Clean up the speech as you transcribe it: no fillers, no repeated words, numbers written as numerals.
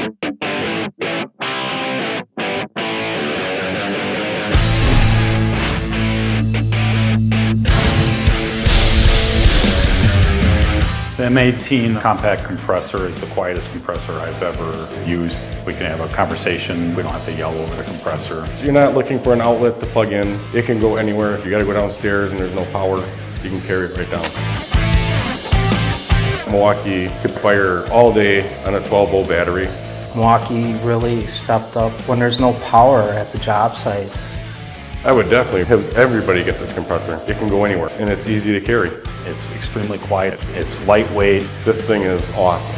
The M18 Compact Compressor is the quietest compressor I've ever used. We can have a conversation, we don't have to yell over the compressor. So you're not looking for an outlet to plug in. It can go anywhere. If you gotta go downstairs and there's no power, you can carry it right down. Milwaukee could fire all day on a 12-volt battery. Milwaukee really stepped up when there's no power at the job sites. I would definitely have everybody get this compressor. It can go anywhere and it's easy to carry. It's extremely quiet, it's lightweight. This thing is awesome.